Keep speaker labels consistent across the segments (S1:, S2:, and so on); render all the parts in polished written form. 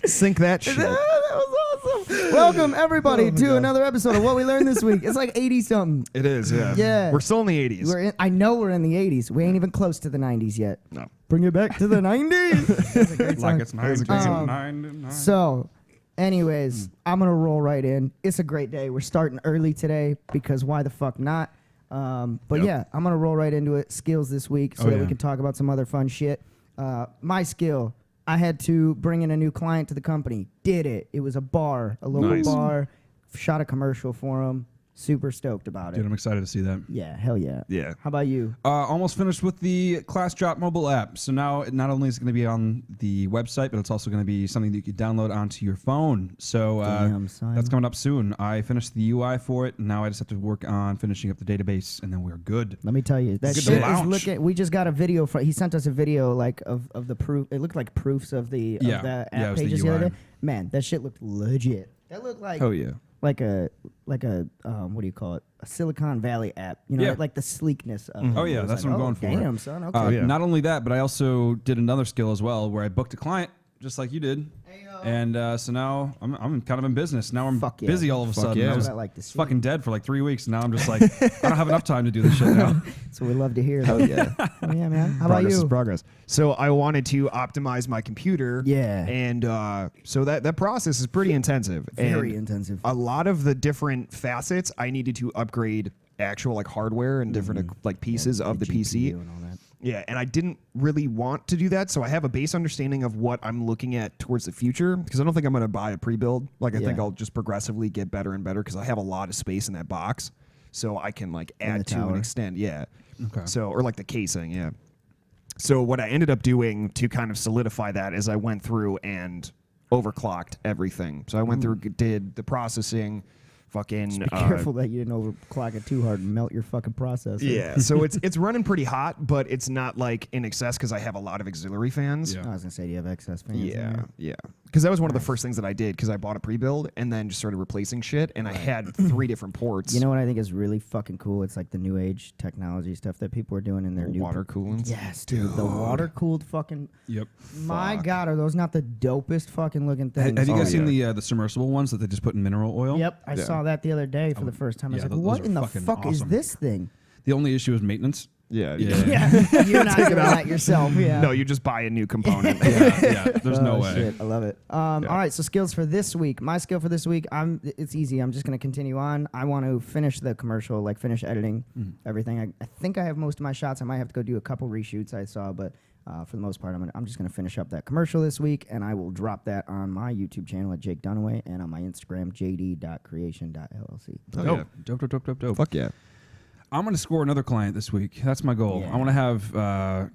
S1: Sink that shit.
S2: That was awesome. Welcome, everybody, to another episode of What We Learned This Week. It's like 80-something.
S1: It is, yeah.
S2: Yeah.
S1: We're still in the 80s.
S2: I know we're in the 80s. We ain't even close to the 90s yet.
S1: No.
S2: Bring it back to the 90s. That's a great song.
S3: Like it's 1999.
S2: So, anyways, I'm going to roll right in. It's a great day. We're starting early today because why the fuck not? But yeah, I'm going to roll right into it. Skills this week so that we can talk about some other fun shit. My skill, I had to bring in a new client to the company. Did it. It was a bar, a local bar. Shot a commercial for them. Super stoked about it.
S3: Dude, I'm excited to see that.
S2: Yeah, hell yeah.
S1: Yeah.
S2: How about you?
S3: Almost finished with the Class Drop mobile app. So now it not only is it going to be on the website, but it's also going to be something that you can download onto your phone. So that's coming up soon. I finished the UI for it, and now I just have to work on finishing up the database, and then we're good.
S2: Let me tell you, that shit is looking. We just got a video. He sent us a video like of the proof. It looked like proofs of the app pages the other day. Man, that shit looked legit. That looked like like a what do you call it? A Silicon Valley app. You know, like the sleekness of it.
S3: Oh yeah, that's what I'm going for.
S2: Damn, son. Okay.
S3: Not only that, but I also did another skill as well, where I booked a client just like you did. And so now I'm kind of in business. Now I'm busy all of a sudden.
S2: Yeah.
S3: I was
S2: like to see.
S3: fucking dead for like 3 weeks. And now I'm just like, I don't have enough time to do this shit now.
S2: So we love to hear. Oh
S1: yeah.
S2: Yeah, man. How about you?
S1: Progress. So I wanted to optimize my computer.
S2: Yeah.
S1: And so that process is pretty intensive.
S2: Very intensive.
S1: A lot of the different facets I needed to upgrade actual like hardware and different like pieces of the PC.
S2: And all that.
S1: Yeah, and I didn't really want to do that, so I have a base understanding of what I'm looking at towards the future, because I don't think I'm going to buy a pre-build. Like, I think I'll just progressively get better and better, because I have a lot of space in that box, so I can, like, add to and extend. Yeah.
S3: Okay.
S1: So, or, like, the casing, yeah. So what I ended up doing to kind of solidify that is I went through and overclocked everything. So I went through, did the processing, fucking
S2: just be careful that you didn't overclock it too hard and melt your fucking processor.
S1: Yeah, so it's running pretty hot, but it's not like in excess because I have a lot of auxiliary fans.
S2: Yeah. I was gonna say, do you have excess fans?
S1: Yeah. Because that was one of the first things that I did, because I bought a pre-build and then just started replacing shit, and I had 3 different ports.
S2: You know what I think is really fucking cool? It's like the new age technology stuff that people are doing in their new
S1: water coolants.
S2: Yes, dude. The water cooled fucking.
S3: Yep.
S2: My God, are those not the dopest fucking looking things?
S3: Have you guys seen the submersible ones that they just put in mineral oil?
S2: Yep, I saw that the other day for the first time. I was like, what in the fuck is this thing?
S3: The only issue is maintenance.
S1: Yeah.
S2: You're not doing that yourself. Yeah.
S1: No, you just buy a new component.
S3: Yeah. There's no way.
S2: Shit, I love it. All right, so skills for this week. My skill for this week, it's easy. I'm just gonna continue on. I want to finish the commercial, like finish editing everything. I think I have most of my shots. I might have to go do a couple reshoots I saw, but for the most part, I'm just gonna finish up that commercial this week, and I will drop that on my YouTube channel at Jake Dunaway and on my Instagram jd.creation.llc.
S3: Dope.
S1: Fuck yeah.
S3: I'm going to score another client this week. That's my goal.
S2: Yeah.
S3: I want to have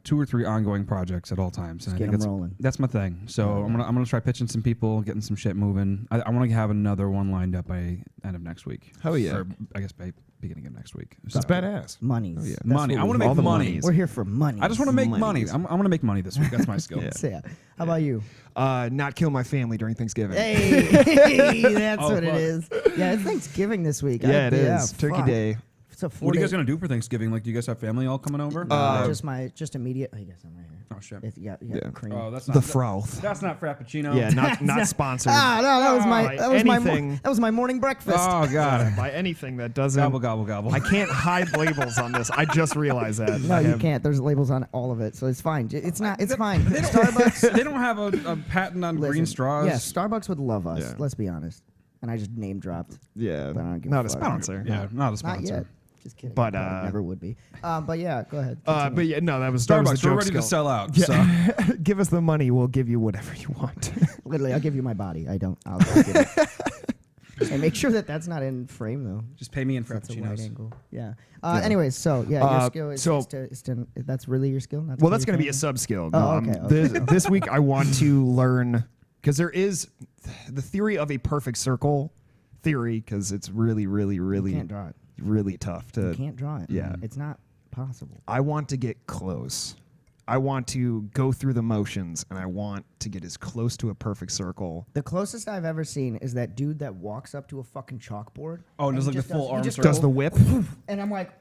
S3: 2 or 3 ongoing projects at all times. And
S2: get them rolling.
S3: That's my thing. So I'm gonna try pitching some people, getting some shit moving. I want to have another one lined up by end of next week.
S1: Hell yeah.
S3: Or I guess by beginning of next week.
S1: That's badass.
S2: Money.
S1: Oh, yeah.
S3: Money. I want to make money.
S2: We're here for money.
S3: I just want to make money. I'm going to make money this week. That's my skill.
S2: Yeah. How about you?
S1: Not kill my family during Thanksgiving.
S2: Hey, that's what it is. Yeah, it's Thanksgiving this week.
S1: Yeah, it is. Turkey Day.
S3: What are you guys gonna do for Thanksgiving? Like, do you guys have family all coming over?
S2: Just immediate. I guess I'm right here.
S3: Oh shit!
S2: Yeah. Cream.
S3: Oh, that's not
S1: the froth.
S3: That's not Frappuccino.
S1: Yeah, not sponsored.
S2: No, that was my morning breakfast.
S3: Oh god!
S1: By anything that doesn't
S3: Gobble.
S1: I can't hide labels on this. I just realized that.
S2: No, you can't. There's labels on all of it, so it's fine. It's not. It's fine. Starbucks.
S3: They don't have a patent on green straws.
S2: Yeah, Starbucks would love us. Yeah. Let's be honest. And I just name dropped.
S1: Yeah,
S2: but I don't give
S1: not
S2: a
S1: sponsor.
S3: Yeah, not a sponsor.
S2: Not yet. Just kidding.
S1: But
S2: never would be. But yeah, go ahead.
S1: But yeah, no, that was
S3: Starbucks.
S1: We're
S3: ready to sell out.
S1: Yeah.
S3: So.
S1: Give us the money. We'll give you whatever you want.
S2: Literally, I'll give you my body. I'll give it. And make sure that that's not in frame though.
S3: Just pay me in
S2: That's a
S3: frappuccinos.
S2: wide angle. Yeah. Anyways, so yeah, your skill is to that's really your skill.
S1: Well, that's going to be a sub skill.
S2: Okay.
S1: This week I want to learn, because there is the theory of a perfect circle theory, because it's really, really, really.
S2: You can't draw it.
S1: Really tough to.
S2: You can't draw it.
S1: Yeah.
S2: It's not possible.
S1: I want to get close. I want to go through the motions, and I want to get as close to a perfect circle.
S2: The closest I've ever seen is that dude that walks up to a fucking chalkboard.
S3: Oh, and does like the full arm
S1: just
S3: circle?
S1: does the whip.
S2: And I'm like,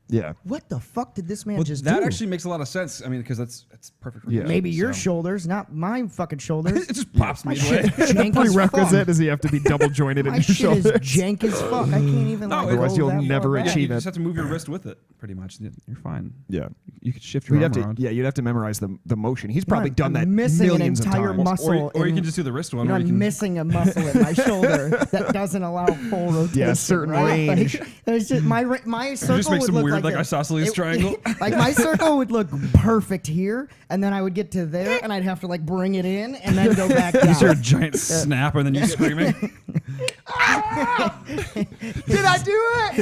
S1: Yeah.
S2: What the fuck did this man just
S3: that
S2: do?
S3: actually makes a lot of sense. I mean, because that's perfect. For
S1: Yeah.
S3: me,
S2: Maybe your
S3: so.
S2: shoulders, not my fucking shoulders.
S3: It just pops me away.
S1: Prerequisite is you have to be double jointed in
S2: My
S1: your
S2: shit is
S1: shoulders.
S2: jank as fuck. I can't even.
S3: No,
S2: like,
S3: otherwise
S2: go
S1: you'll
S2: that far
S1: never
S2: back.
S3: Yeah,
S1: achieve
S3: you
S1: it.
S3: just have to move your wrist with it, pretty much. You're fine.
S1: Yeah.
S3: You could shift your
S1: You'd
S3: arm
S1: have to,
S3: around.
S1: yeah, you'd have to memorize the motion. He's probably
S2: I'm
S1: done that
S2: missing an
S1: millions of
S2: entire
S1: times.
S2: muscle.
S3: Or you
S2: in-
S3: can just do the wrist one.
S2: You know,
S3: or you
S2: I'm
S3: can,
S2: missing a muscle in my shoulder that doesn't allow full rotation.
S1: Yeah, certain
S2: right?
S1: range.
S2: Like, there's just my circle
S3: just make
S2: would
S3: some
S2: look
S3: weird, like
S2: this.
S3: isosceles triangle.
S2: Like my circle would look perfect here, and then I would get to there, and I'd have to like bring it in, and then go back down.
S3: Just hear a giant snap, and then you screaming.
S2: Did I do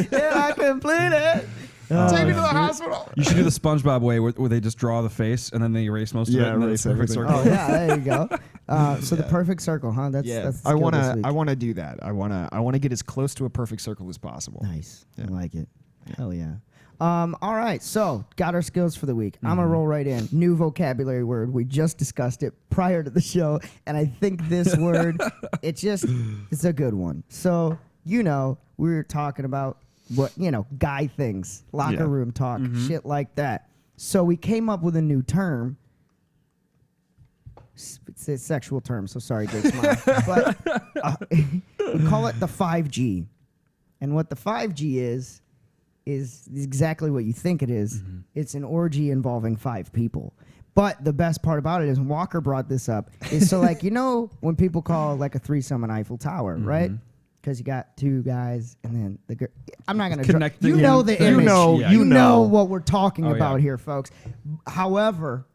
S2: it? Did I complete it?
S1: Take me to the hospital.
S3: You should do the SpongeBob way, where they just draw the face and then they erase most of
S1: Yeah,
S3: it. And then it's
S1: erase
S3: perfect
S1: everything.
S3: circle.
S2: Oh yeah, there you go. So the perfect circle, huh? That's the
S1: I
S2: skill
S1: want
S2: this
S1: to.
S2: week.
S1: I want to do that. I want to get as close to a perfect circle as possible.
S2: Nice.
S1: Yeah.
S2: I like it. Hell yeah. All right, so got our skills for the week. I'm gonna roll right in. New vocabulary word. We just discussed it prior to the show, and I think this word, it's a good one. So we were talking about what guy things, locker room talk, shit like that. So we came up with a new term. It's a sexual term, so sorry, Jake's mom. But we call it the 5G, and what the 5G is exactly what you think it is. It's an orgy involving 5 people. But the best part about it is Walker brought this up. Is so like when people call like a threesome an Eiffel Tower, right? Because you got 2 guys and then the girl. I'm not gonna
S3: Connecting
S2: you know the
S3: things.
S2: image.
S3: You
S2: know
S1: know.
S2: what we're talking
S3: Oh,
S2: about
S3: yeah.
S2: here, folks. However,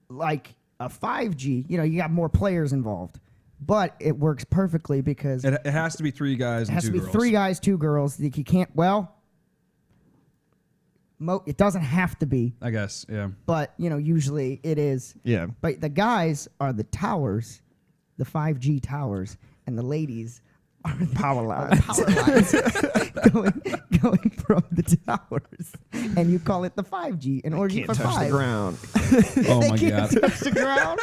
S2: like a 5G, you got more players involved. But it works perfectly because
S3: It has to be 3 guys
S2: it
S3: and
S2: has
S3: 2
S2: to be
S3: girls.
S2: 3 guys, 2 girls. You can't. It doesn't have to be,
S3: I guess, yeah.
S2: but usually it is.
S1: Yeah.
S2: But the guys are the towers, the 5G towers, and the ladies are the
S1: Power
S2: are
S1: line.
S2: the power lines going from the towers, and you call it the 5G in order
S1: Can't
S2: for
S1: touch
S2: 5.
S1: the ground.
S3: Oh
S2: They
S3: my
S2: can't
S3: god.
S2: touch the ground.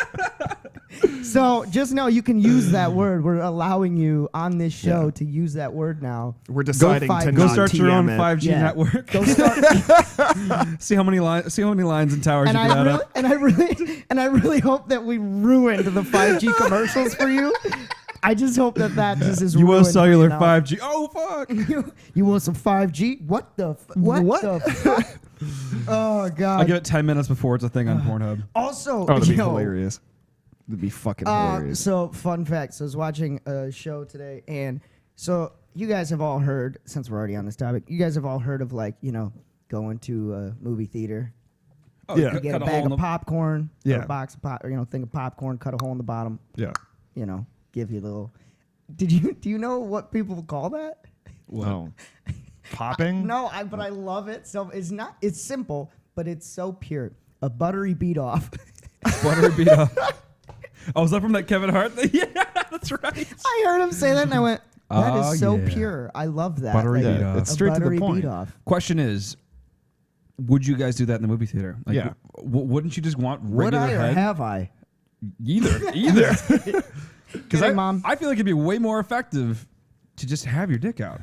S2: So just know you can use that word. We're allowing you on this show
S1: Yeah.
S2: to use that word now.
S1: We're deciding
S2: five-
S1: to
S3: Go
S1: not
S3: start your own
S1: TM it.
S3: 5G
S2: Yeah.
S3: network.
S2: Go start.
S3: See how many lines and towers
S2: And
S3: you can add
S2: I
S3: up.
S2: really hope that we ruined the 5G commercials for you. I just hope that just is ruined.
S3: US Cellular
S2: for you now.
S3: 5G. Oh fuck.
S2: You want some 5G? What the? What the fuck? Oh god.
S3: I give it 10 minutes before it's a thing on Pornhub.
S2: Also,
S1: Oh, that'd be
S2: yo,
S1: hilarious. That'd be fucking hilarious.
S2: So fun fact. So I was watching a show today, and so you guys have all heard, since we're already on this topic, you guys have all heard of going to a movie theater.
S3: Oh,
S1: Yeah.
S2: You get a
S3: cut
S2: bag
S3: hole in
S2: of
S3: the-
S2: popcorn, or
S1: Yeah.
S2: a box of thing of popcorn, cut a hole in the bottom.
S1: Yeah.
S2: Give you a little. Do you know what people call that?
S3: What?
S1: Oh. Popping?
S2: No, but I love it. So it's simple, but it's so pure. A buttery beat off.
S3: Butter beat up. Oh, was that from that Kevin Hart thing? Yeah, that's right.
S2: I heard him say that, and I went, "That is
S3: Oh,
S2: so
S3: yeah.
S2: pure. I love that."
S3: Buttery
S2: Like,
S3: beat off.
S1: It's
S2: a
S1: straight to the
S2: buttery
S1: point.
S2: beat off.
S3: Question is, would you guys do that in the movie theater? Like,
S1: Yeah.
S3: Wouldn't you just want
S2: Would
S3: regular
S2: I or
S3: head?
S2: have I?
S3: Either.
S2: Kidding,
S3: Because
S2: Mom.
S3: I feel like it'd be way more effective to just have your dick out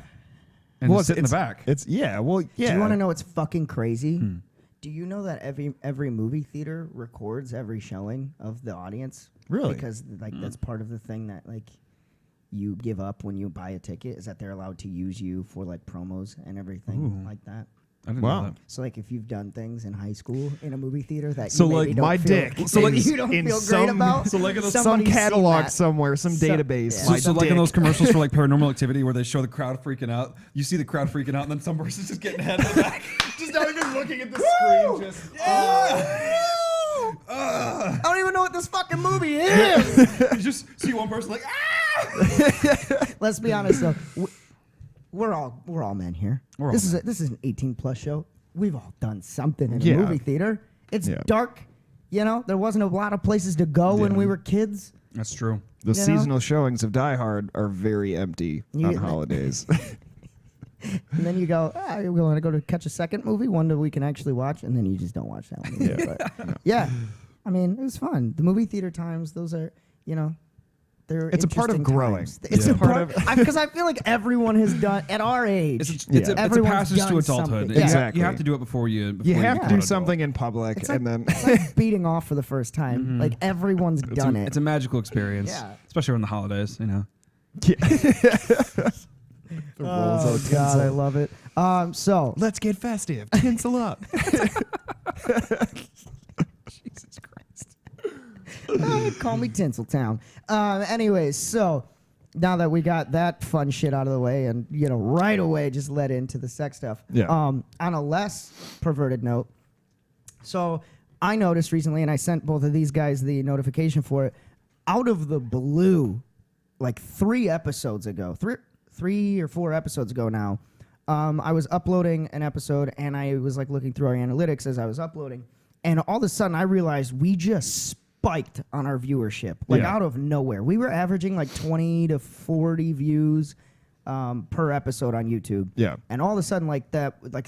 S3: and just sit in the back.
S1: It's Well, yeah.
S2: Do you want to know what's fucking crazy?
S3: Hmm.
S2: Do you know that every movie theater records every showing of the audience?
S1: Really?
S2: Because that's part of the thing that you give up when you buy a ticket is that they're allowed to use you for promos and everything
S3: Ooh.
S2: like that.
S3: I didn't
S1: Wow.
S3: know that.
S2: So if you've done things in high school in a movie theater that
S1: So,
S2: you maybe
S1: like,
S2: don't
S1: my
S2: feel,
S1: dick
S2: so
S1: is
S2: you don't
S1: in
S2: feel
S1: some-
S2: great about.
S3: so, like, in
S1: some
S2: somebody's seen
S1: catalog
S2: that.
S1: somewhere, some
S2: So-
S1: database.
S2: yeah.
S3: So,
S1: My
S3: so like in
S1: dick.
S3: those commercials for like Paranormal Activity where they show the crowd freaking out, you see the crowd freaking out, and then some person's just getting head in the back, just not even looking at the screen. Just
S2: I don't even know what this fucking movie is.
S3: you just see one person like ah.
S2: Let's be honest though. We're all men here.
S3: We're all
S2: This is an 18+ show. We've all done something in
S1: Yeah.
S2: a movie theater. It's
S1: Yeah.
S2: dark. There wasn't a lot of places to go when we were kids.
S3: That's true.
S1: The
S2: You know?
S1: seasonal showings of Die Hard are very empty on holidays.
S2: And then you go, we want to go to catch a second movie, one that we can actually watch, and then you just don't watch that one. Yeah. But, yeah. I mean, it was fun. The movie theater times, those are,
S1: It's a part of
S2: interesting
S1: growing.
S2: times. It's a part of because I feel like everyone has done at our age.
S3: It's a passage to adulthood.
S2: Yeah.
S1: Exactly.
S3: You have to do it before you.
S1: You have to do
S3: become an
S1: something in public,
S2: It's
S1: and then
S2: it's like beating off for the first time. Like everyone's done it.
S3: It's a magical experience,
S2: Yeah.
S3: especially around the holidays. You know.
S2: Oh God, I love it. So
S1: let's get festive. Tinsel up. Jesus Christ.
S2: call me Tinseltown. Anyways, so now that we got that fun shit out of the way, and right away just led into the sex stuff.
S1: Yeah.
S2: On a less perverted note, so I noticed recently, and I sent both of these guys the notification for it. Out of the blue, like 3 episodes ago, three or 4 episodes ago now, I was uploading an episode, and I was like looking through our analytics as I was uploading, and all of a sudden I realized we just spiked on our viewership, like out of nowhere. We were averaging like 20 to 40 views per episode on YouTube.
S1: Yeah.
S2: And all of a sudden, like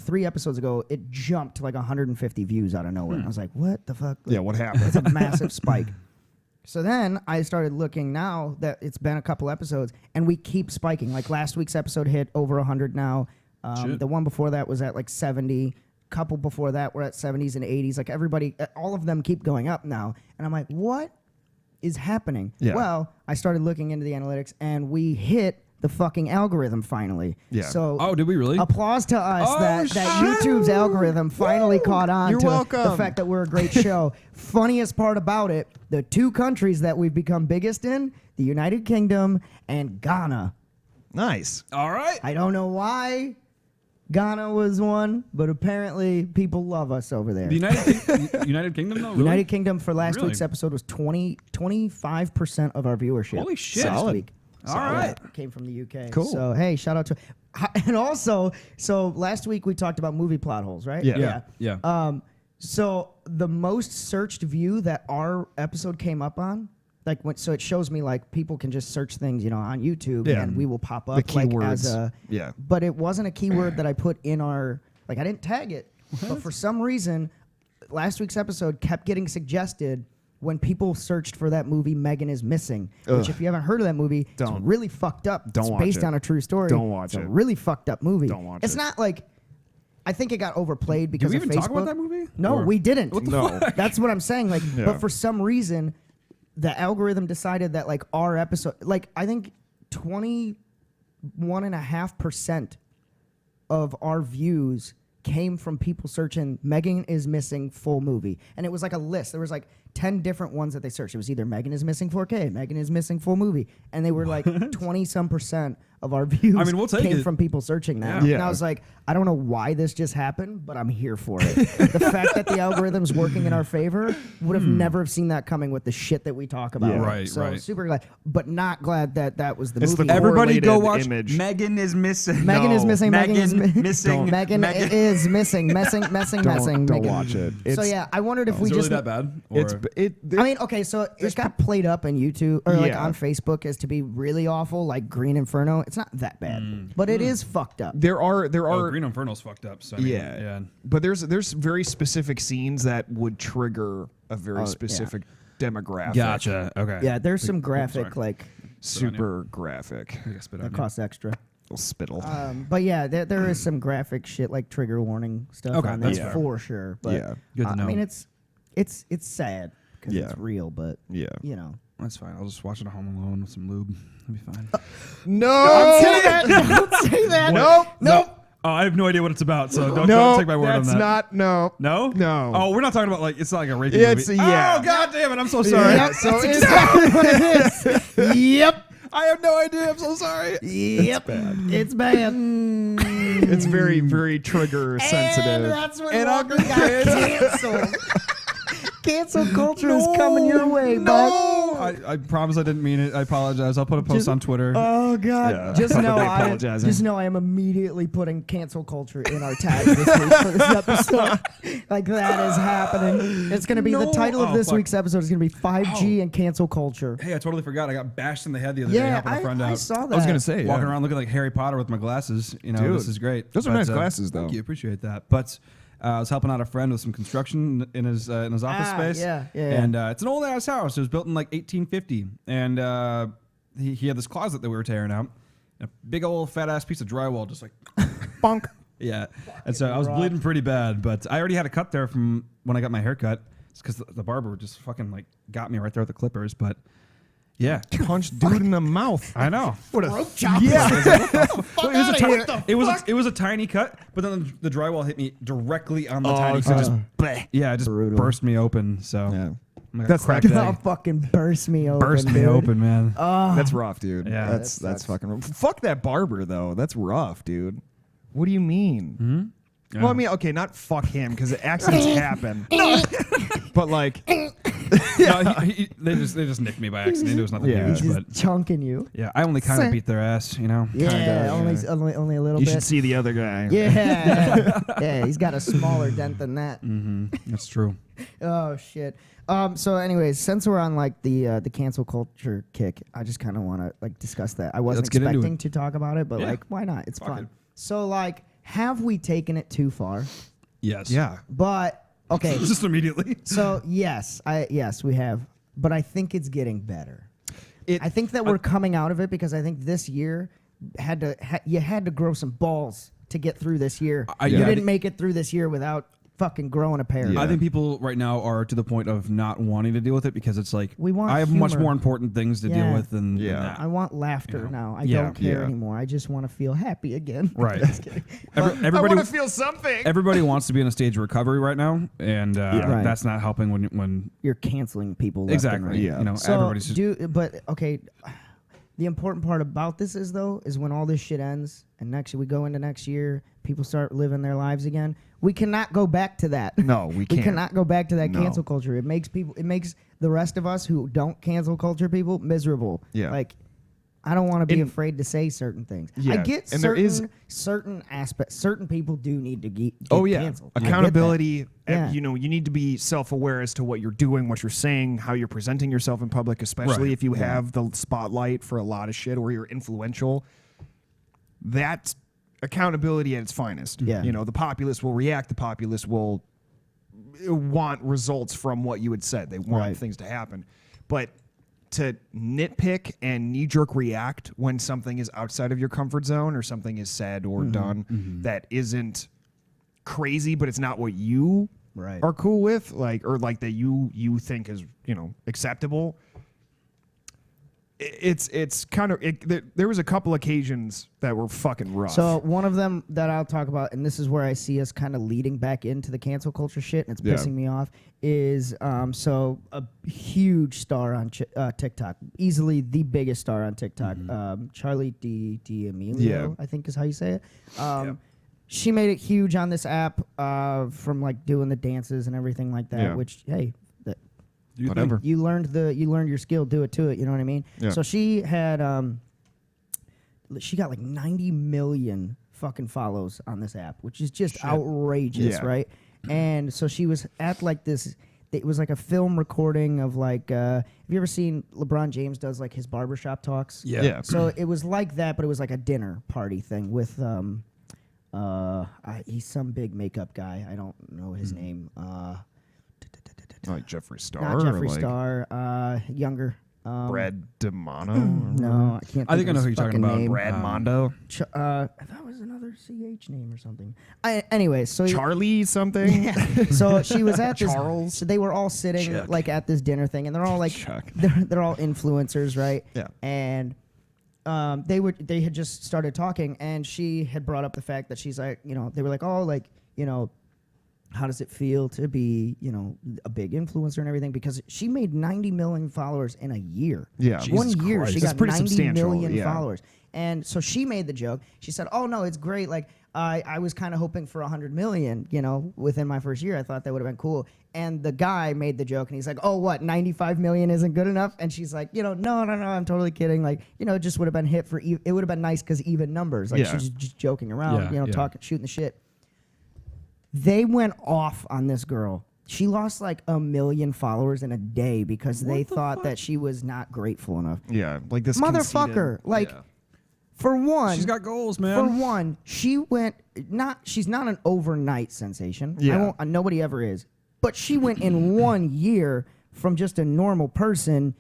S2: 3 episodes ago, it jumped to like 150 views out of nowhere. I was like, what the fuck?
S1: Yeah, what happened?
S2: It's a massive spike. So then I started looking now that it's been a couple episodes, and we keep spiking. Like last week's episode hit over 100 now. The one before that was at like 70. Couple before that were at 70s and 80s. Like everybody, all of them keep going up now. And I'm like, what is happening?
S1: Yeah.
S2: Well, I started looking into the analytics, and we hit the fucking algorithm finally.
S1: Yeah.
S2: So
S3: Did we really?
S2: applause to us that YouTube's algorithm finally caught on
S1: You're
S2: to
S1: welcome.
S2: the fact that we're a great show. Funniest part about it, the 2 countries that we've become biggest in, the United Kingdom and Ghana.
S1: Nice.
S3: All right.
S2: I don't know why Ghana was one, but apparently people love us over there.
S3: The United Kingdom, though? Really?
S2: United Kingdom for last
S3: Really?
S2: week's episode was 25% of our viewership.
S3: Holy shit.
S2: Last
S1: Solid.
S2: week.
S3: All right.
S2: Came from the UK.
S1: Cool.
S2: So, hey, shout out to... And also, so last week we talked about movie plot holes, right?
S3: Yeah.
S2: So the most searched view that our episode came up on, so it shows me like people can just search things, on YouTube, and we will pop up
S1: The
S2: like
S1: keywords.
S2: as a...
S1: Yeah.
S2: But it wasn't a keyword that I put in our... Like, I didn't tag it. But for some reason, last week's episode kept getting suggested when people searched for that movie Megan is Missing, which if you haven't heard of that movie, it's really fucked up.
S1: Don't
S2: it's
S1: watch
S2: based
S1: it.
S2: on a true story.
S1: Don't watch
S2: it's
S1: it.
S2: a really fucked up movie.
S1: Don't watch
S2: it's
S1: it.
S2: not like... I think it got overplayed because
S3: we
S2: of
S3: even
S2: Facebook.
S3: talk about that movie?
S2: No,
S3: Or-
S2: we didn't.
S3: What the
S1: No.
S3: fuck?
S2: That's what I'm saying. Like,
S1: Yeah.
S2: but for some reason, the algorithm decided that like our episode, like I think 21.5% of our views came from people searching Megan is Missing full movie. And it was like a list. There was like 10 different ones that they searched. It was either Megan is Missing 4K, Megan is Missing full movie. And they were like 20-some% of our views
S3: we'll take
S2: came
S3: it.
S2: from people searching that.
S1: Yeah.
S2: And I was like, I don't know why this just happened, but I'm here for it. The fact that the algorithm's working in our favor, would have never have seen that coming with the shit that we talk about.
S1: Yeah.
S3: Right,
S2: So
S3: right.
S2: super glad, but not glad that that was the
S1: It's
S2: movie.
S1: the
S3: Everybody go watch
S1: correlated image.
S3: Megan is Missing.
S2: Megan is
S1: No.
S2: missing. Megan is
S3: missing.
S2: Megan is missing. Messing.
S1: Don't
S2: Megan.
S1: watch it.
S2: So yeah, I wondered if we
S3: Is it really
S2: just.
S3: that bad?
S1: It's
S3: Or-
S2: I mean, okay, so it got played up on YouTube or like
S1: Yeah.
S2: on Facebook as to be really awful, like Green Inferno. It's not that bad, but it is fucked up.
S1: there are
S3: Green Inferno's fucked up. So I mean,
S1: yeah. But there's very specific scenes that would trigger a very specific demographic.
S3: Gotcha. Okay.
S2: Yeah, there's some
S3: Sorry.
S2: graphic like
S1: Super graphic.
S3: I guess spit on
S2: that
S3: you.
S2: costs extra.
S1: Little spittle.
S2: But yeah, there is some graphic shit like trigger warning stuff
S3: Okay,
S2: on there
S3: that's fair.
S2: for sure. But
S1: Yeah.
S3: Good to know.
S2: I mean, it's sad because
S1: Yeah.
S2: it's real, but
S1: Yeah.
S2: you know.
S3: That's fine. I'll just watch it at home alone with some lube. It'll be fine.
S1: No.
S2: Don't say that. Don't say that.
S1: Nope.
S2: Nope.
S3: Oh, I have no idea what it's about, so don't
S1: No,
S3: take my word on
S1: that's
S3: that.
S1: not. No.
S3: No?
S1: No.
S3: Oh, we're not talking about like it's not like a rapey
S1: It's
S3: movie.
S1: yeah.
S3: Oh god damn it! I'm so sorry.
S1: Yeah,
S2: So
S1: so
S2: that's
S1: it's
S2: exactly what it is. Yep.
S3: I have no idea. I'm so sorry.
S2: Yep. It's bad.
S1: it's very very trigger
S2: And
S1: sensitive.
S2: that's when
S3: And
S2: Walker
S3: I'm
S2: got canceled. Cancel culture is coming your way, bud.
S3: I promise I didn't mean it. I apologize. I'll put a post
S2: Just-
S3: on Twitter.
S2: Oh God!
S1: Yeah.
S2: Just know
S1: Publicly
S2: I
S1: apologizing.
S2: just know I am immediately putting cancel culture in our tags this week for this episode. Like that is happening. It's going to be the
S3: No.
S2: title of
S3: Oh,
S2: this
S3: fuck.
S2: week's episode is going to be 5G and cancel culture.
S3: Hey, I totally forgot. I got bashed in the head the other day
S2: Yeah,
S3: helping a friend
S2: I
S3: out.
S2: saw that.
S1: I was gonna say
S3: Walking
S1: yeah.
S3: around looking like Harry Potter with my glasses. You know,
S1: Dude,
S3: this is great.
S1: those are nice glasses, though.
S3: Thank you. Appreciate that. But I was helping out a friend with some construction in his office space.
S2: yeah.
S3: And it's an old ass house. It was built in like 1850. And he had this closet that we were tearing out, and a big old fat ass piece of drywall just like
S1: Bonk.
S3: Yeah, and so I was bleeding pretty bad, but I already had a cut there from when I got my hair cut. It's because the barber just fucking like got me right there with the clippers, but yeah.
S1: Punched dude in the mouth.
S3: I know.
S1: What a
S2: Throat chop.
S1: Yeah.
S3: It was a tiny cut, but then the drywall hit me directly on the tiny cut. It just
S2: Brutal.
S3: burst me open. So
S1: Yeah.
S3: I'm like,
S1: That's
S3: cracked
S2: That
S3: egg.
S2: fucking burst me open.
S3: Burst me
S2: dude.
S3: open, man.
S1: That's rough, dude.
S3: Yeah.
S1: That's
S2: That sucks.
S1: fucking rough. Fuck that barber though. That's rough, dude. What do you mean?
S3: Hmm?
S1: Well, I mean, okay, not fuck him because accidents happen. But like,
S3: No, they just nicked me by accident. It was nothing
S1: Yeah.
S3: huge,
S2: He's
S3: but
S2: just chunking you.
S3: yeah, I only kind of beat their ass, you know.
S2: Yeah,
S1: Kinda,
S2: only a little
S1: you
S2: bit.
S1: should see the other guy.
S2: Yeah, yeah, he's got a smaller dent than that.
S3: That's true.
S2: Oh shit. So, anyways, since we're on like the cancel culture kick, I just kind of want to like discuss that. I wasn't
S3: Let's get into
S2: expecting
S3: it.
S2: to talk about it, but
S3: Yeah.
S2: like, why not? It's
S3: Fuck
S2: fun.
S3: it.
S2: So, like, have we taken it too far?
S3: Yes.
S1: Yeah.
S2: But okay,
S3: Just immediately.
S2: so yes, we have, but I think it's getting better. I think that we're coming out of it because I think this year you had to grow some balls to get through this year.
S3: I
S2: You
S3: get
S2: didn't
S3: it.
S2: make it through this year without fucking growing a pair.
S3: I think people right now are to the point of not wanting to deal with it because it's like
S2: We want
S3: I have much
S2: humor.
S3: more important things to
S2: Yeah.
S3: deal with than
S1: Yeah.
S3: that.
S2: I want laughter
S3: You know?
S2: now. I
S3: Yeah.
S2: don't care
S1: Yeah.
S2: anymore. I just want to feel happy again.
S3: Right.
S2: Just kidding.
S3: Everybody,
S1: feel something.
S3: everybody wants to be in a stage of recovery right now, and
S2: Right.
S3: that's not helping when
S2: You're canceling people left
S3: exactly.
S2: and right.
S1: Yeah.
S3: You know,
S2: So
S3: everybody's just
S2: but okay. The important part about this is when all this shit ends and we go into next year, people start living their lives again. We cannot go back to that.
S1: No, we
S2: We
S1: can't.
S2: cannot go back to that
S1: No.
S2: cancel culture. It makes the rest of us who don't cancel culture people miserable.
S1: Yeah.
S2: Like, I don't want to be
S1: And-
S2: afraid to say certain things.
S1: Yeah,
S2: I get
S1: and there is-
S2: certain aspects. Certain people do need to get
S1: Oh yeah,
S2: canceled. I get that.
S1: accountability.
S2: Yeah.
S1: You know, you need to be self-aware as to what you're doing, what you're saying, how you're presenting yourself in public, especially
S3: Right.
S1: if you have the spotlight for a lot of shit or you're influential. That's accountability at its finest.
S2: Yeah.
S1: You know, the populace will react. The populace will want results from what you had said. They want
S2: Right.
S1: things to happen, but to nitpick and knee-jerk react when something is outside of your comfort zone or something is said or done that isn't crazy, but it's not what you
S2: Right.
S1: are cool with, like, or like that you think is, you know, acceptable. It's kind of there was a couple occasions that were fucking rough.
S2: So one of them that I'll talk about, and this is where I see us kind of leading back into the cancel culture shit, and it's
S1: Yeah.
S2: pissing me off, is so a huge star on TikTok, easily the biggest star on TikTok, Charlie D'Amelio,
S1: Yeah.
S2: I think is how you say it. She made it huge on this app from like doing the dances and everything like that,
S1: Yeah.
S2: which, hey,
S1: whatever.
S2: you learned your skill, do it to it. You know what I mean?
S1: Yeah.
S2: So she had she got like 90 million fucking follows on this app, which is just outrageous,
S1: Yeah.
S2: right? And so she was at like this. It was like a film recording of like. Have you ever seen LeBron James does like his barbershop talks?
S1: Yeah.
S2: So it was like that, but it was like a dinner party thing with he's some big makeup guy. I don't know his name.
S1: Like Jeffree Star,
S2: Not Jeffree
S1: or like
S2: Star. Younger.
S1: Brad DeMono.
S2: No, I can't.
S3: I think I know
S2: of
S3: who
S2: his
S3: you're talking
S2: fucking
S3: about.
S2: name.
S1: Brad Mondo,
S2: That was another CH name or something. Anyway, so
S1: Charlie something.
S2: yeah. So she was at this.
S1: Charles?
S2: So they were all sitting
S1: Chuck.
S2: like at this dinner thing, and they're all like,
S1: Chuck.
S2: they're all influencers, right?
S1: Yeah.
S2: And they had just started talking, and she had brought up the fact that she's like, you know, they were like, oh, like, you know, how does it feel to be, you know, a big influencer and everything? Because she made 90 million followers in a year.
S1: Yeah.
S2: One
S1: Jesus
S2: year
S1: Christ.
S2: she
S1: That's
S2: got
S1: pretty
S2: 90
S1: substantial,
S2: million
S1: yeah.
S2: followers. And so she made the joke. She said, oh, no, it's great. Like, I was kind of hoping for 100 million, you know, within my first year. I thought that would have been cool. And the guy made the joke, and he's like, oh, what, 95 million isn't good enough? And she's like, you know, no, I'm totally kidding. Like, you know, it just would have been hit for, it would have been nice because even numbers. Like,
S1: Yeah.
S2: she's just joking around,
S3: Yeah,
S2: you know,
S3: yeah.
S2: talking, shooting the shit. They went off on this girl. She lost like 1 million followers in a day because they thought that she was not grateful enough.
S1: Yeah, like this
S2: Motherfucker,
S1: conceited-
S2: like,
S1: yeah.
S2: for one,
S3: She's got goals,
S2: for
S3: man.
S2: one, she's not an overnight sensation.
S1: Yeah.
S2: Nobody ever is. But she went in 1 year from just a normal person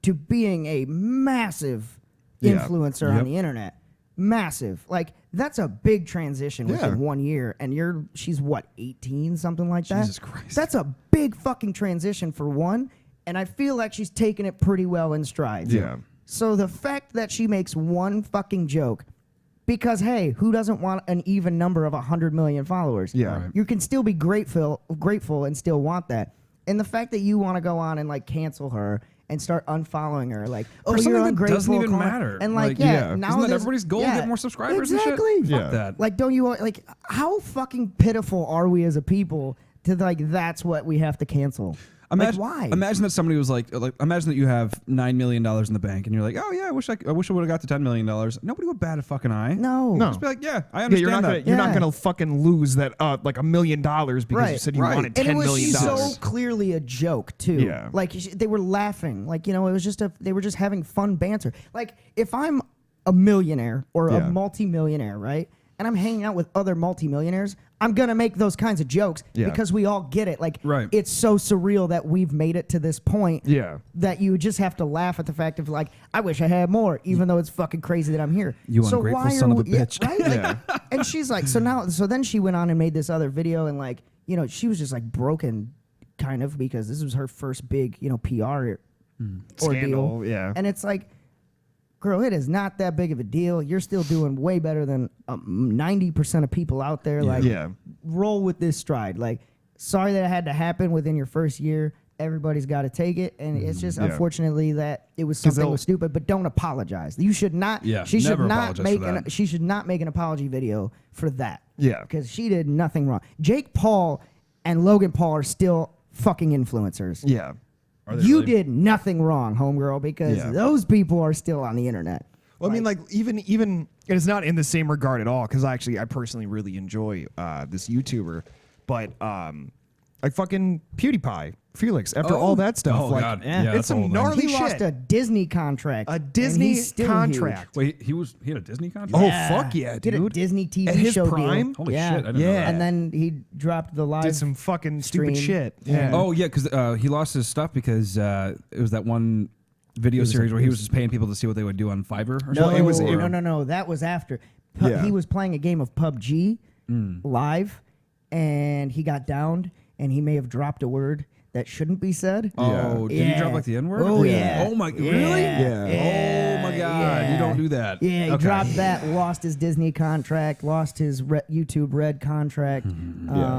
S2: to being a massive influencer on the internet. Massive. Like, that's a big transition within 1 year. And she's what, 18, something like that?
S3: Jesus Christ.
S2: That's a big fucking transition for one. And I feel like she's taking it pretty well in strides.
S1: Yeah.
S2: So the fact that she makes one fucking joke, because, hey, who doesn't want an even number of 100 million followers?
S1: Yeah.
S2: You can still be grateful and still want that. And the fact that you want to go on and, like, cancel her and start unfollowing her, like,
S3: For
S2: you're
S3: something that
S2: ungrateful.
S3: doesn't even matter.
S2: And, like,
S3: now
S2: now
S3: isn't that
S2: there's-
S3: everybody's goal to get more subscribers
S2: exactly.
S3: and shit? Fuck that.
S2: Like, don't you, like, how fucking pitiful are we as a people to, like, that's what we have to cancel?
S3: Imagine,
S2: like, why?
S3: Imagine that somebody was like, imagine that you have $9 million in the bank, and you're like, oh yeah, I wish I would have got to $10 million. Nobody would bat a fucking eye.
S2: No.
S1: No.
S3: Just be like, yeah, I
S1: Yeah,
S3: understand
S1: you're not
S2: Yeah.
S1: gonna fucking lose that like $1 million because you
S2: Right.
S1: said you wanted
S2: And it
S1: $10
S2: was
S1: million.
S2: so clearly a joke too.
S1: Yeah.
S2: Like they were laughing. Like, you know, it was just they were just having fun banter. Like, if I'm a millionaire or a multimillionaire, right? And I'm hanging out with other multimillionaires, I'm gonna make those kinds of jokes because we all get it. Like, it's so surreal that we've made it to this point that you just have to laugh at the fact of, like, I wish I had more, even though it's fucking crazy that I'm here.
S3: You
S2: so
S3: ungrateful
S2: why
S3: son
S2: are
S3: of a
S2: we,
S3: bitch.
S2: right? Like, and she's like, so then she went on and made this other video, and, like, you know, she was just, like, broken kind of, because this was her first big, you know, PR ordeal.
S1: Scandal, yeah.
S2: And it's like, girl, it is not that big of a deal. You're still doing way better than 90% of people out there. Like, roll with this stride. Like, sorry that it had to happen within your first year. Everybody's got to take it, and it's just unfortunately that it was something was stupid. But don't apologize. You should not. She should not make she should not make an apology video for that.
S1: Yeah,
S2: because she did nothing wrong. Jake Paul and Logan Paul are still fucking influencers.
S1: Yeah.
S2: You did nothing wrong, homegirl, because those people are still on the internet.
S1: Well, I mean, like, even and it's not in the same regard at all, because I personally really enjoy this YouTuber, but like fucking PewDiePie, Felix, after all that stuff, like,
S3: God. Yeah,
S1: it's some gnarly
S2: He
S1: shit.
S2: lost a Disney contract.
S1: A Disney
S2: contract.
S3: Wait, he had a Disney contract?
S1: Oh, fuck yeah,
S2: Did a
S1: dude.
S2: Disney TV
S1: At his
S2: show
S1: prime?
S2: deal.
S3: Holy shit, I didn't know that.
S2: And then he dropped the live.
S1: Did some fucking stupid
S2: stream.
S1: shit. Yeah.
S3: Oh, yeah, because he lost his stuff because it was that one video series where he was just paying people to see what they would do on Fiverr or
S2: No,
S3: something?
S2: no. That was after.
S1: Yeah.
S2: He was playing a game of PUBG live, and he got downed, and he may have dropped a word that shouldn't be said.
S3: Oh, did he drop like the N-word?
S2: Oh, yeah.
S3: Oh, my, really?
S1: Yeah.
S3: Oh, my God. You don't do that.
S2: Yeah, he dropped that, lost his Disney contract, lost his YouTube Red contract.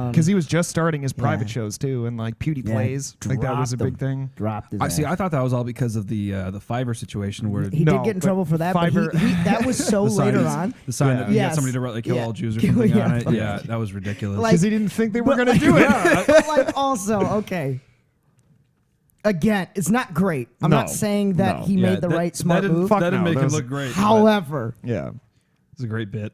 S1: Because he was just starting his private shows too, and like PewDiePlays, like that was a big thing.
S2: Dropped his
S3: See,
S2: ass.
S3: I thought that was all because of the Fiverr situation where
S2: He
S1: No,
S2: did get in
S1: but
S2: trouble for that,
S1: Fiverr-
S2: but that was so later on.
S3: the sign that he
S2: Yes.
S3: had somebody to like kill
S2: Yeah.
S3: all Jews or something
S2: Yeah.
S3: on it. Yeah, that was ridiculous.
S2: Like-
S1: Because he didn't think they were gonna do it.
S2: But, like, also, okay. Again, it's not great. I'm
S1: No.
S2: not saying that
S1: No.
S2: he made the right smart move.
S1: fuck
S3: That didn't
S1: no,
S3: make
S1: that
S3: him
S1: was-
S3: look great.
S2: However,
S1: Yeah.
S3: It's a great bit.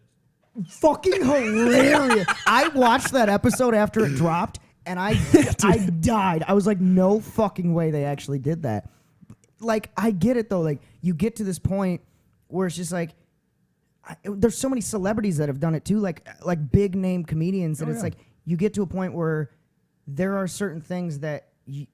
S2: fucking hilarious. I watched that episode after it dropped, and I died. I was like, no fucking way they actually did that. Like, I get it though. Like, you get to this point where it's just like, there's so many celebrities that have done it too, like big name comedians, and it's like you get to a point where there are certain things that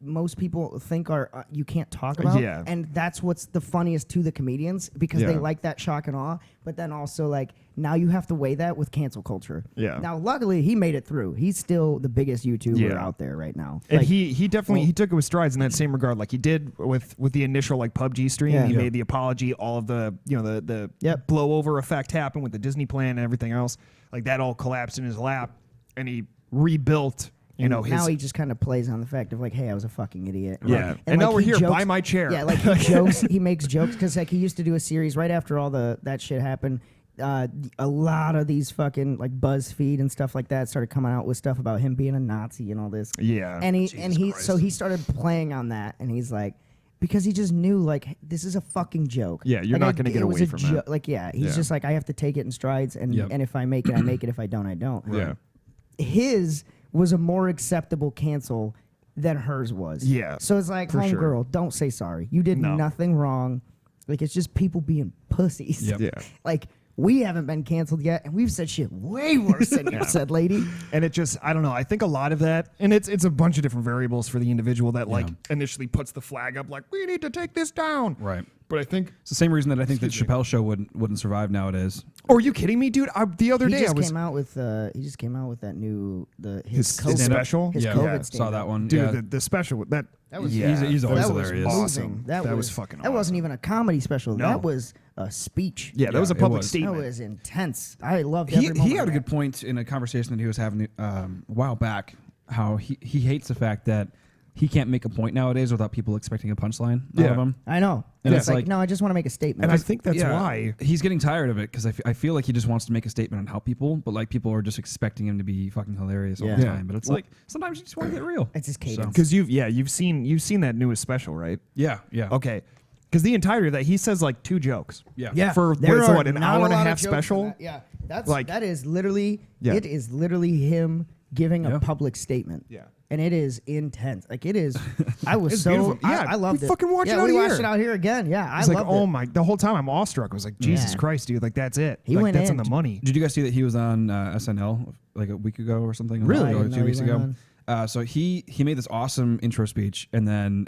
S2: most people think are you can't talk about, and that's what's the funniest to the comedians, because they like that shock and awe. But then also, like, now you have to weigh that with cancel culture.
S1: Yeah.
S2: Now, luckily, he made it through. He's still the biggest YouTuber out there right now.
S1: And
S2: Like,
S1: he definitely he took it with strides in that same regard, like he did with the initial like PUBG stream.
S2: Yeah.
S1: He made the apology, all of the the blowover effect happened with the Disney plan and everything else. Like, that all collapsed in his lap, and he rebuilt.
S2: now he just kind of plays on the fact of like, hey, I was a fucking idiot.
S1: Yeah.
S2: Like,
S1: And now
S2: like,
S1: we're
S2: he
S1: here,
S2: jokes-
S1: buy my chair.
S2: Yeah, like he makes jokes, because like he used to do a series right after all that shit happened. A lot of these fucking like BuzzFeed and stuff like that started coming out with stuff about him being a Nazi and all this.
S1: Yeah.
S2: And he started playing on that, and he's like, because he just knew, like, this is a fucking joke.
S1: Yeah, you're
S2: Like,
S1: not gonna get
S2: it was
S1: away
S2: a
S1: from
S2: jo-
S1: that.
S2: Like, he's just like, I have to take it in strides, and if I make it, I make it. If I don't, I don't.
S1: Yeah.
S2: His was a more acceptable cancel than hers was.
S1: Yeah,
S2: So it's like,
S1: for sure.
S2: homegirl, don't say sorry. You did nothing wrong. Like, it's just people being pussies.
S3: Yep.
S1: Yeah.
S2: Like, we haven't been canceled yet, and we've said shit way worse than you said, lady.
S1: And it just, I don't know. I think a lot of that, and it's a bunch of different variables for the individual that like initially puts the flag up, like, we need to take this down.
S3: Right.
S1: But I think
S3: it's the same reason that I think that Chappelle's show wouldn't survive nowadays.
S1: Oh, are you kidding me, dude? The other day
S2: he just came out with that new his
S1: COVID special.
S2: His
S3: yeah,
S2: COVID
S3: saw that one,
S1: dude. The special that
S2: was
S3: he's always hilarious.
S1: Awesome. That was fucking.
S2: That wasn't even a comedy special.
S1: No.
S2: That was a speech.
S1: Yeah, that was a public statement.
S2: That was intense. I loved every moment.
S3: He had a good point in a conversation that he was having a while back. How he hates the fact that he can't make a point nowadays without people expecting a punchline out of him.
S2: I know. And it's like, no, I just want to make a statement.
S1: And I think that's why
S3: he's getting tired of it, because I feel like he just wants to make a statement and help people, but like people are just expecting him to be fucking hilarious all the time. But it's like sometimes you just want to get real.
S2: It's his cadence.
S1: Because you've seen that newest special, right?
S3: Yeah.
S1: Okay. Because the entirety of that, he says like 2 jokes.
S2: Yeah.
S1: For what, an hour and a half special?
S2: Yeah. That is literally it is literally him giving a public statement.
S1: Yeah.
S2: And it is intense. Like it is. I was
S1: so
S2: beautiful.
S1: Yeah,
S2: I loved
S1: we
S2: it.
S1: fucking watched it out
S2: we
S1: here.
S2: watched it out here again. Yeah, I
S1: was like,
S2: loved
S1: oh
S2: it.
S1: my! The whole time I'm awestruck. I was like, Jesus Christ, dude! Like that's it.
S2: He
S1: like,
S2: went
S1: that's
S2: in.
S1: on the money.
S3: Did you guys see that he was on SNL like a week ago or something?
S1: Really?
S3: Or 2 weeks ago. So he made this awesome intro speech, and then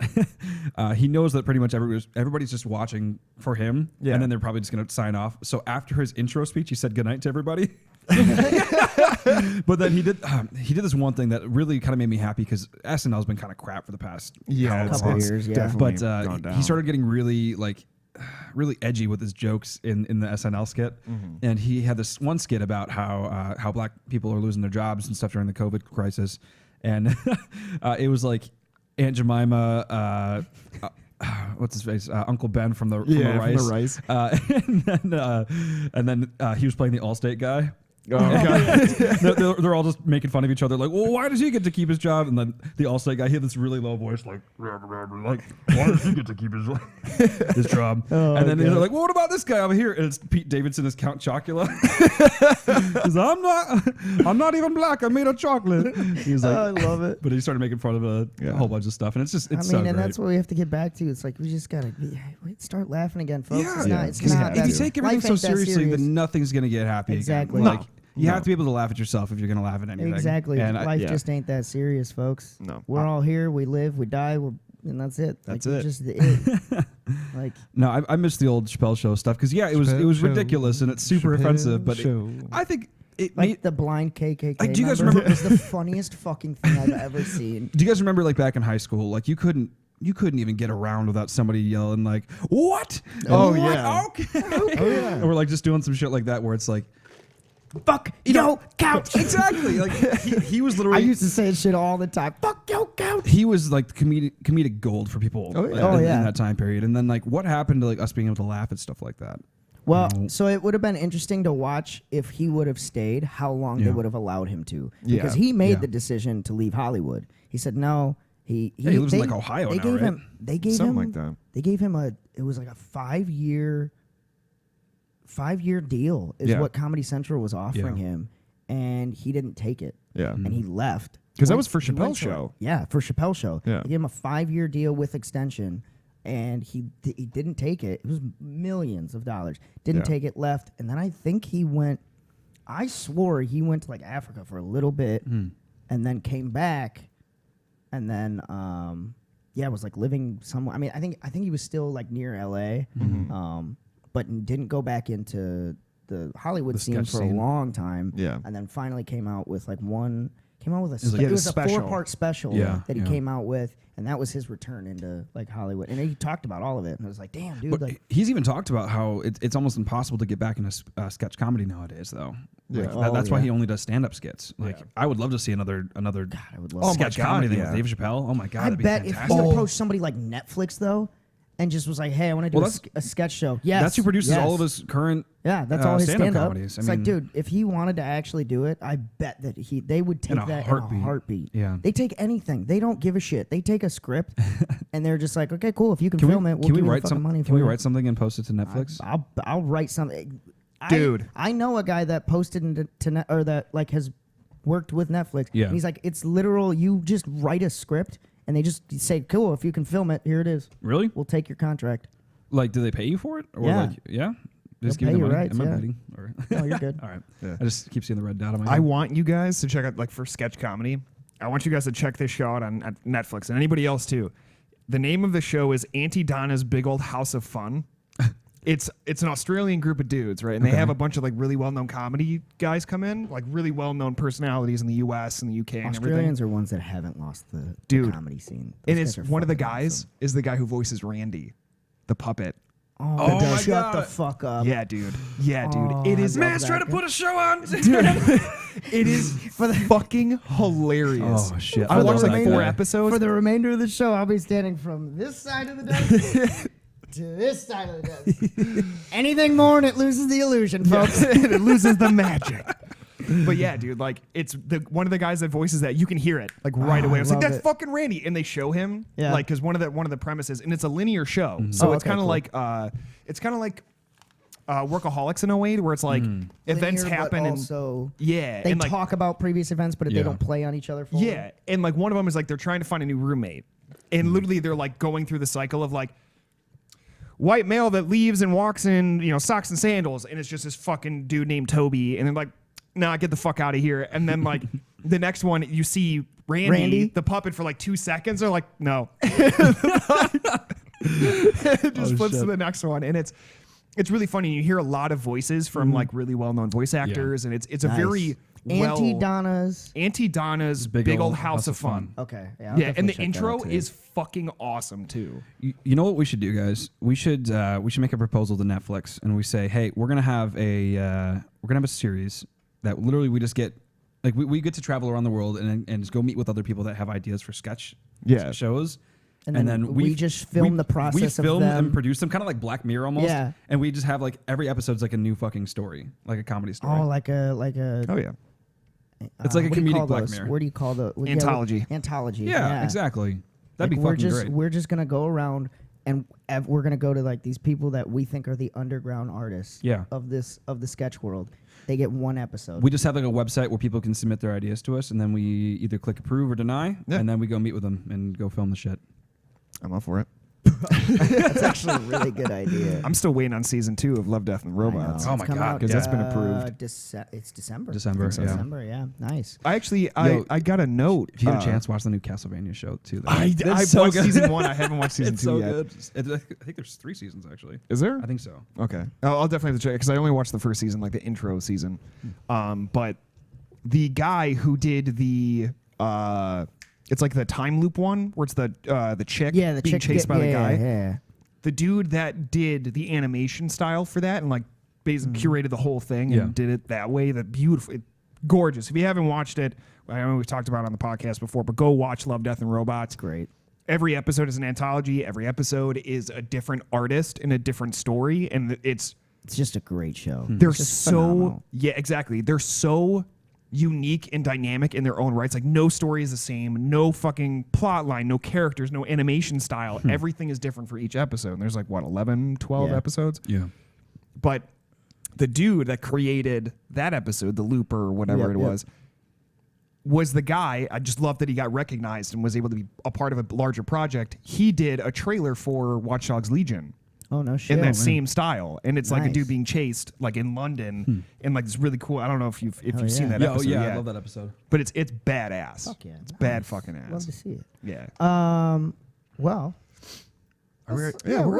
S3: he knows that pretty much everybody's just watching for him, and then they're probably just going to sign off. So after his intro speech, he said goodnight to everybody. But then he did this one thing that really kind of made me happy, because SNL's been kind of crap for the past
S2: couple years. Yeah,
S3: but he started getting really edgy with his jokes in the SNL skit, and he had this one skit about how black people are losing their jobs and stuff during the COVID crisis, and it was like Aunt Jemima, what's his face, Uncle Ben from the Rice, and then he was playing the Allstate guy. Oh, God. They're all just making fun of each other, like, well, why does he get to keep his job? And then the Allstate guy, he had this really low voice, like, why does he get to keep his job? And then they're like, well, what about this guy over here? And it's Pete Davidson as Count Chocula. He's like, I'm not even black. I'm made of chocolate. He's like,
S2: I love it.
S3: But he started making fun of a whole bunch of stuff, and it's so great.
S2: And that's what we have to get back to. It's like we just gotta start laughing again, folks.
S3: Yeah.
S2: It's not.
S3: If you take everything so seriously, then nothing's gonna get happy.
S2: Exactly.
S3: Again. You have to be able to laugh at yourself if you're going to laugh at anything.
S2: Exactly. And life just ain't that serious, folks.
S1: No.
S2: We're all here. We live. We die. And that's it.
S1: That's it.
S2: Just it.
S3: No, I miss the old Chappelle Show stuff, because it was ridiculous and it's super offensive. But I think it
S2: made the blind KKK.
S3: Do you guys remember?
S2: It was the funniest fucking thing I've ever seen.
S3: Do you guys remember, like, back in high school, like you couldn't even get around without somebody yelling like, "What?
S1: Oh
S3: what?
S1: yeah.
S3: Okay." Oh yeah. Or like just doing some shit like that where it's like,
S2: fuck yo couch.
S3: Exactly. Like he was literally.
S2: I used to say shit all the time. Fuck yo couch.
S3: He was like comedic gold for people. In that time period. And then like, what happened to like us being able to laugh at stuff like that?
S2: Well, so it would have been interesting to watch if he would have stayed, how long they would have allowed him to. Because he made the decision to leave Hollywood. He said no. He
S3: lives in like Ohio now, right?
S2: They gave
S1: something
S2: him
S1: like that.
S2: They gave him it was like a 5-year deal is what Comedy Central was offering him, and he didn't take it.
S1: Yeah.
S2: And he left.
S1: Because that was for Chappelle's show.
S2: For Chappelle's show.
S1: Yeah.
S2: They gave him a 5-year deal with extension, and he didn't take it. It was millions of dollars. Didn't take it, left, and then I think I swore he went to like Africa for a little bit, and then came back, and then was like living somewhere. I mean, I think he was still like near LA, but didn't go back into the Hollywood scene for a long time.
S1: Yeah.
S2: And then finally came out with like a
S1: it was a
S2: 4-part special that he
S3: Yeah.
S2: came out with, and that was his return into like Hollywood. And he talked about all of it, and I was like, damn, dude.
S3: But
S2: like,
S3: he's even talked about how it's almost impossible to get back into sketch comedy nowadays, though.
S1: Yeah.
S3: Like, that's why he only does stand-up skits. Like, I would love to see another
S2: God, I would love
S3: sketch comedy thing with Dave Chappelle. Oh my God,
S2: I
S3: that'd be
S2: bet
S3: fantastic.
S2: if he approached somebody like Netflix though, and just was like, "Hey, I want to do a sketch show." Yes,
S3: that's who produces
S2: yes.
S3: all of his current.
S2: Yeah, that's all his
S3: stand-up
S2: stand-up
S3: comedies.
S2: It's like, dude, if he wanted to actually do it, I bet that they would take that in a heartbeat.
S3: Yeah,
S2: they take anything. They don't give a shit. They take a script and they're just like, okay, cool. If you can film it, we'll give you the fucking money for it.
S3: Can we write something and post it to Netflix?
S2: I'll write something.
S1: Dude,
S2: I know a guy that posted or that like has worked with Netflix.
S3: Yeah,
S2: and he's like, it's literal. You just write a script and they just say, cool. If you can film it, here it is.
S3: Really?
S2: We'll take your contract.
S3: Like, do they pay you for it? Or
S2: Yeah.
S3: Like, yeah. Just
S2: They'll
S3: give
S2: pay
S3: me the
S2: you
S3: money.
S2: rights,
S3: Am I
S2: yeah.
S3: betting? Or
S2: No, you're good.
S3: All right.
S1: Yeah.
S3: I just keep seeing the red dot on my
S1: I
S3: head.
S1: want you guys to check out, like, for sketch comedy, I want you guys to check this show out on Netflix, and anybody else too. The name of the show is Auntie Donna's Big Old House of Fun. it's an Australian group of dudes, right? And they have a bunch of like really well-known comedy guys come in, like really well-known personalities in the U.S. and the U.K. and everything.
S2: Australians are ones that haven't lost the comedy scene.
S1: And it's one of the guys is the guy who voices Randy, the puppet.
S2: Oh my shut the fuck up.
S1: Yeah, dude. Yeah, dude. It is.
S3: Man's trying to put a show on.
S1: Dude, it is fucking hilarious.
S3: Oh, shit.
S1: I watched like 4
S2: guy.
S1: episodes.
S2: For the remainder of the show, I'll be standing from this side of the desk to this side of the desk. Anything more and it loses the illusion, folks.
S1: It loses the magic. But yeah, dude, like it's one of the guys that voices that you can hear it like right away. I was like, that's fucking Randy, and they show him like because one of the premises, and it's a linear show, so it's kind of like Workaholics in a way, where it's like events
S2: Linear,
S1: happen
S2: but
S1: and
S2: also
S1: they
S2: and like, talk about previous events, but they don't play on each other.
S1: Yeah, and like one of them is like they're trying to find a new roommate, and literally they're like going through the cycle of like white male that leaves and walks in socks and sandals, and it's just this fucking dude named Toby, and they're like, nah, get the fuck out of here. And then like the next one, you see Randy, the puppet, for like 2 seconds. They're like, no. It just flips to the next one. And it's really funny. You hear a lot of voices from like really well-known voice actors. And it's a very
S2: Auntie Donna's
S1: big old house of fun.
S2: Okay.
S1: Yeah, and the intro is fucking awesome too.
S3: You know what we should do, guys? We should make a proposal to Netflix, and we say, hey, we're gonna have a series that literally we just get, like we get to travel around the world and just go meet with other people that have ideas for sketch shows.
S2: And then we just film the process
S3: we film
S2: of them.
S3: and produce them, kind of like Black Mirror almost. Yeah. And we just have like every episode's like a new fucking story, like a comedy story.
S2: Oh, like a.
S1: Oh yeah.
S3: It's like a comedic Black Mirror.
S2: What do you call the
S1: anthology?
S2: Anthology.
S3: Yeah, exactly. That'd be fucking great.
S2: We're just gonna go around and we're gonna go to like these people that we think are the underground artists. Of the sketch world. They get 1 episode.
S3: We just have like a website where people can submit their ideas to us, and then we either click approve or deny, and then we go meet with them and go film the shit.
S1: I'm up for it.
S2: That's actually a really good idea.
S1: I'm still waiting on season 2 of Love, Death, and Robots.
S3: Oh my god,
S1: because that's been approved.
S2: It's December.
S3: December,
S2: yeah, nice.
S1: I got a note.
S3: If you get a chance, watch the new Castlevania show too.
S1: I watched season 1. I haven't watched season 2 yet.
S3: Good. I think there's 3 seasons actually.
S1: Is there?
S3: I think so.
S1: Okay, I'll definitely have to check because I only watched the first season, like the intro season. But the guy who did the it's like the time loop one where it's the chick being chased by the guy.
S2: Yeah.
S1: The dude that did the animation style for that and like basically curated the whole thing and did it that way, gorgeous. If you haven't watched it, I know we've talked about it on the podcast before, but go watch Love, Death, and Robots.
S2: Great.
S1: Every episode is an anthology. Every episode is a different artist and a different story, and it's
S2: just a great show.
S1: They're so phenomenal. Yeah, exactly. They're so unique and dynamic in their own rights. Like no story is the same, no fucking plot line, no characters, no animation style. Everything is different for each episode. And there's like 11, 12 episodes.
S3: Yeah.
S1: But the dude that created that episode, the looper or whatever it was the guy. I just love that he got recognized and was able to be a part of a larger project. He did a trailer for Watch Dogs Legion.
S2: Oh no shit!
S1: In that same style, and it's like a dude being chased like in London, and like this really cool. I don't know if you've seen that episode.
S3: Yeah, I love that episode.
S1: But it's badass.
S2: Fuck yeah,
S1: it's bad fucking ass.
S2: Love to see it.
S1: Yeah.
S2: Well.
S1: We're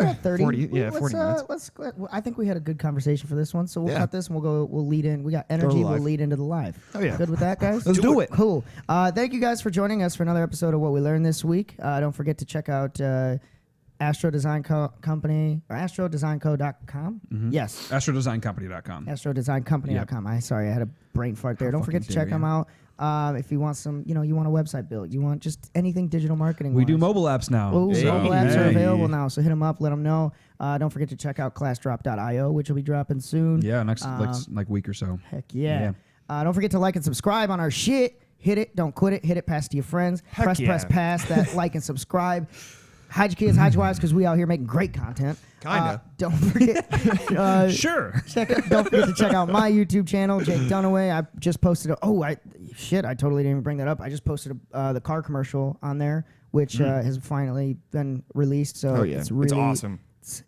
S1: at
S2: 30.
S1: 40 minutes.
S2: I think we had a good conversation for this one, so we'll cut this and we'll lead in. We got energy. We'll lead into the live.
S1: Oh yeah.
S2: Good with that, guys?
S1: Let's do it.
S2: Cool. Thank you guys for joining us for another episode of What We Learned This Week. Don't forget to check out Astro Design Company or astrodesignco.com. Yes.
S3: Astrodesigncompany.com.
S2: Astrodesigncompany.com. I had a brain fart there. Don't forget to check them out. If you want some, you want a website built, you want just anything digital marketing.
S3: We do mobile apps now.
S2: Mobile apps are available now, so hit them up, let them know. Don't forget to check out classdrop.io, which will be dropping soon.
S3: Yeah, next like week or so.
S2: Heck yeah. Don't forget to like and subscribe on our shit. Hit it, don't quit it. Hit it, pass to your friends. Press pass that like and subscribe. Hide your kids, hide your wives, because we out here making great content.
S1: Kinda.
S2: Don't forget.
S1: Sure.
S2: Don't forget to check out my YouTube channel, Jake Dunaway. I just posted. I totally didn't even bring that up. I just posted the car commercial on there, which has finally been released. So it's really
S1: awesome.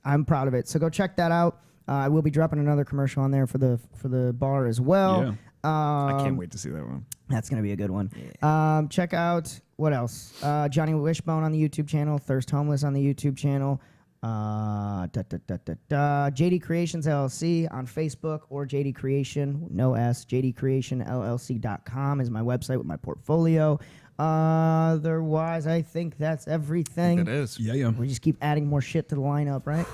S2: I'm proud of it. So go check that out. I will be dropping another commercial on there for the bar as well.
S3: Yeah.
S1: I can't wait to see that one.
S2: That's going to be a good one. Yeah. Check out, what else? Johnny Wishbone on the YouTube channel, Thirst Homeless on the YouTube channel. JD Creations LLC on Facebook or JD Creation, no S, jdcreationllc.com is my website with my portfolio. Otherwise, I think that's everything.
S1: It is.
S3: Yeah.
S2: We just keep adding more shit to the lineup, right?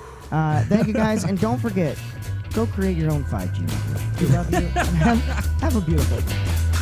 S2: Thank you guys, and don't forget, go create your own 5G network. We love you. Have a beautiful day.